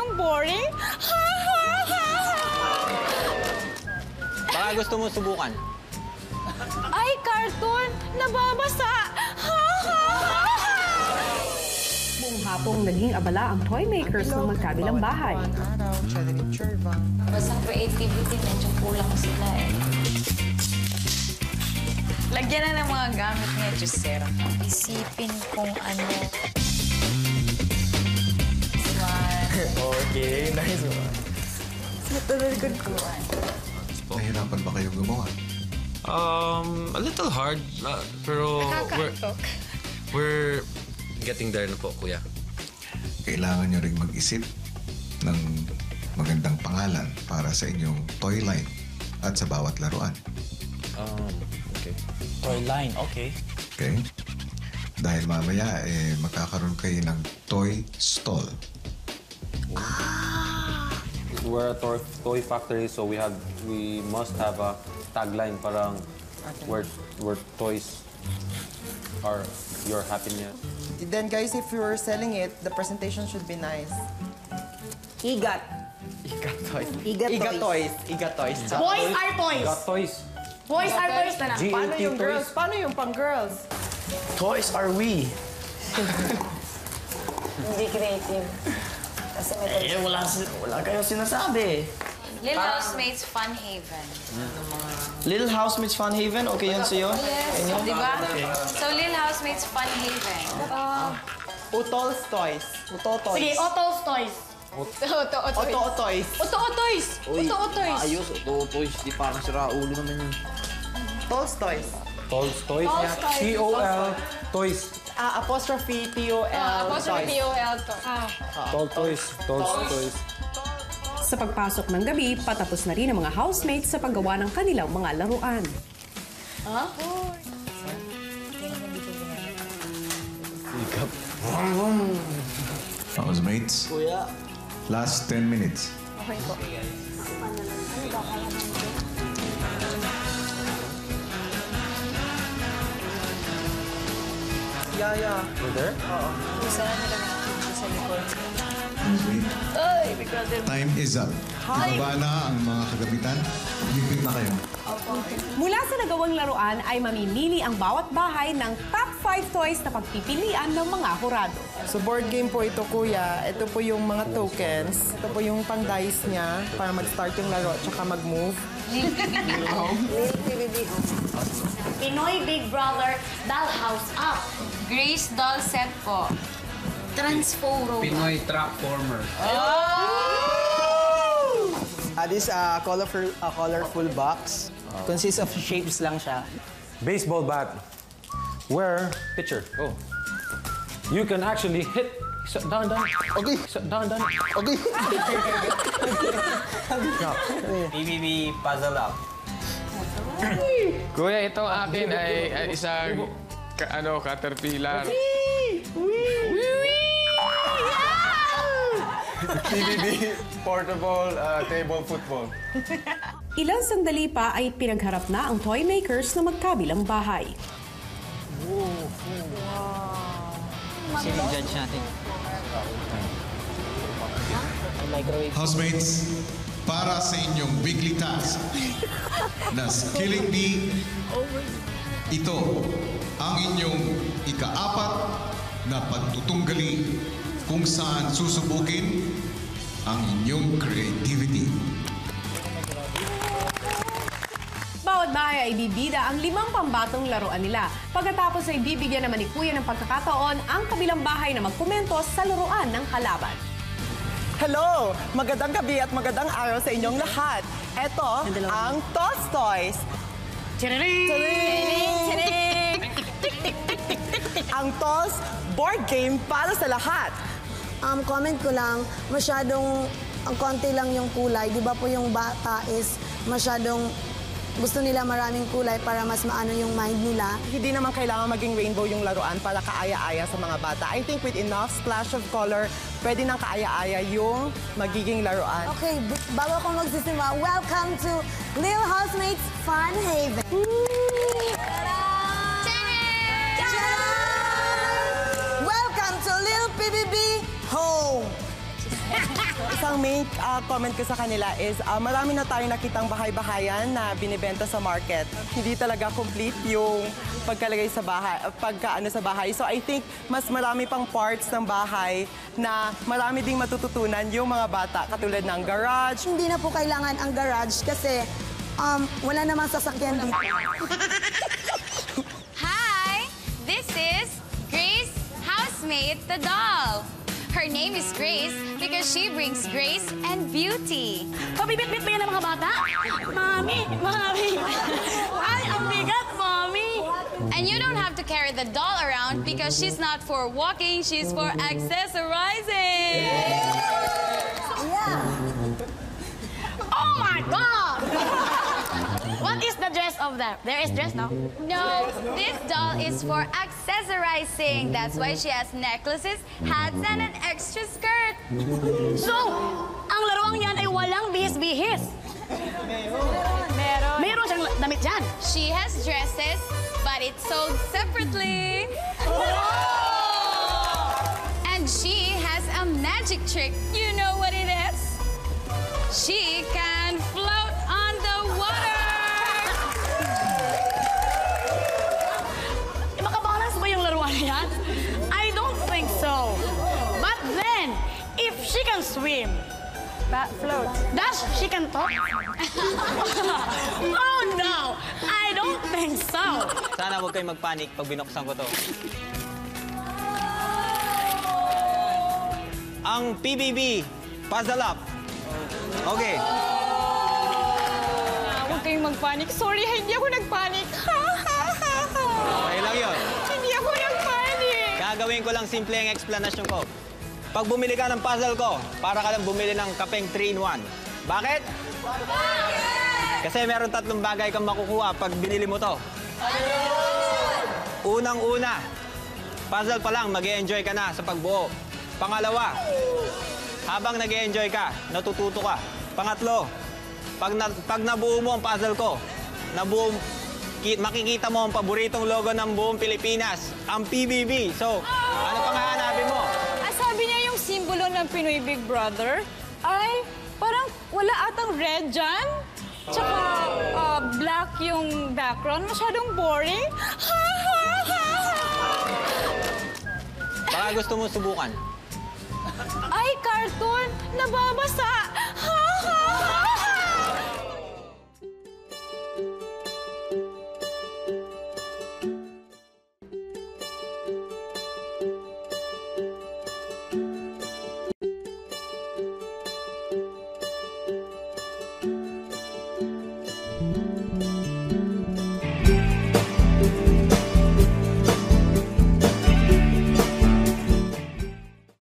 masyadong boring? Ha, ha, ha, ha! Baka gusto mo subukan. Ay, cartoon! Nababasa! Ha, ha, ha, ha! Buong hapong naging abala ang toy makers ng magkabilang bahay. Basta creativity, medyo kulang sila eh. Lagyan na ng mga gamit niya, Jusera. Isipin kung ano. Okay, nice one. Nahirapan ba kayong gumawa? A little hard, pero we're getting there na po, kuya. Kailangan nyo ring mag-isip ng magandang pangalan para sa inyong toy line at sa bawat laruan. Okay. Toy line, okay. Okay? Dahil mamaya, magkakaroon kayo ng toy stall. We're a toy factory, so we must have a tagline parang where toys are your happiness. Then guys, if you're selling it, the presentation should be nice. Igat. Iga toys. Iga toys. Iga toys. Boys are toys! Got toys. Boys are toys na lang. Paano yung toys. girls? Paano yung pang girls? Toys are we. Hindi creative. Kasi may Wala kayong sinasabi. Little Housemates Fun Haven. Little Housemates Fun Haven, okay yun sa'yo? Yes, di ba? So, Little Housemates Fun Haven. Utol's toys. Uto toys. Sige, Otto's toys. Oto toys. Otto toys! Otto toys! Ayos, toys. Di parang sira ulo naman yun. Tol's toys. Toys. Toys. T-O-L. Toys. Apostrophe T-O-L Apostrophe toys. T-O-L to. Toys. Toys. Sa pagpasok ng gabi, patapos na rin ang mga housemates sa paggawa ng kanilang mga laruan. Housemates, Kuya. last 10 minutes. Yeah. We're there? Sana nila sa likod. Housemate, Ay, bigla din. time is up. Ibaba na ang mga kagamitan. Lipit na kayo. Mula sa nagawang laruan ay mamimili ang bawat bahay ng top 5 toys na pagpipilian ng mga hurado. So board game po ito, kuya. Ito po yung mga tokens. Ito po yung pang-dice niya para mag-start yung laro at saka mag-move. Pinoy Big Brother Dollhouse Up. Grace Doll Set po. Transforo. Pinoy Truck Former. This colorful box. Consists of shapes lang siya. Baseball bat. Where pitcher. Oh. You can actually hit. Down. Okay. Down. Okay. PBB puzzle up. Kuya, itong akin ay isang caterpillar. PBB portable table football. Ilang sandali pa ay pinagharap na ang toy makers na magkabilang bahay. Sino judge natin? Housemates, para sa inyong weekly task na Skilling Bee, ito ang inyong ika-4 na pagtutunggali kung saan susubukin ang inyong creativity. Bawat bahay ay bibida ang 5 pambatong laruan nila. Pagkatapos ay bibigyan naman ni Kuya ng pagkakataon ang kabilang bahay na magkomento sa laruan ng kalaban. Hello! Magandang gabi at magandang araw sa inyong lahat. Ito ang Toss Toys. Ang Toss board game para sa lahat. Comment ko lang, masyadong, ang konti lang yung kulay. Di ba po yung bata is masyadong gusto nila maraming kulay para mas maano yung mind nila. Hindi naman kailangan maging rainbow yung laruan para kaaya-aya sa mga bata. I think with enough splash of color, pwede nang kaaya-aya yung magiging laruan. Okay, bago ko magsisimula, welcome to Little Housemates Fun Haven. Welcome to Little PBB Home. Isang main comment ko sa kanila is marami na tayong nakitang bahay-bahayan na binibenta sa market. Hindi talaga complete yung pagkalagay sa bahay, pagkaano sa bahay. So I think mas marami pang parts ng bahay na marami ding matututunan yung mga bata, katulad ng garage. Hindi na po kailangan ang garage kasi wala namang sasakyan dito. Hi! This is Grace Housemate the doll. Her name is Grace because she brings grace and beauty. Pabibit-bit ba yan ng mga bata? Mami! Mami! Ay, ang bigat, Mami! And you don't have to carry the doll around because she's not for walking, she's for accessorizing. Oh my God! What is the dress of that? There is dress now? No, this doll is for accessorizing. That's why she has necklaces, hats, and an extra skirt. So, ang laruang yan ay walang bihis-bihis. Meron. Meron siyang damit dyan. She has dresses, but it's sold separately. And she has a magic trick. You know what it is? She can float on the water. Makabalance ba yung laruan yan? I don't think so. But then, if she can swim, Float. does she can talk? Oh no! I don't think so. Sana huwag kayong magpanik pag binuksan ko to. Ang PBB, puzzle up. Okay. Huwag kayong magpanik. Sorry, hindi ako nagpanik. Okay lang yun. Hindi ako nagpanik. Gagawin ko lang simple ang explanation ko. Pag bumili ka ng puzzle ko, para ka lang bumili ng kapeng 3-in-1. Bakit? Kasi meron 3 bagay kang makukuha pag binili mo to. Unang-una, puzzle pa lang, mag-e-enjoy ka na sa pagbuo. Pangalawa, habang nag-e-enjoy ka, natututo ka. Pangatlo, pag nabuo mo ang puzzle ko, makikita mo ang paboritong logo ng buong Pilipinas, ang PBB. So, ano pang hahanapin mo? Sabi niya yung simbolo ng Pinoy Big Brother ay parang wala atang red dyan. Tsaka black yung background. Masyadong boring. Baka gusto mo subukan. Ay, cartoon! Nababasa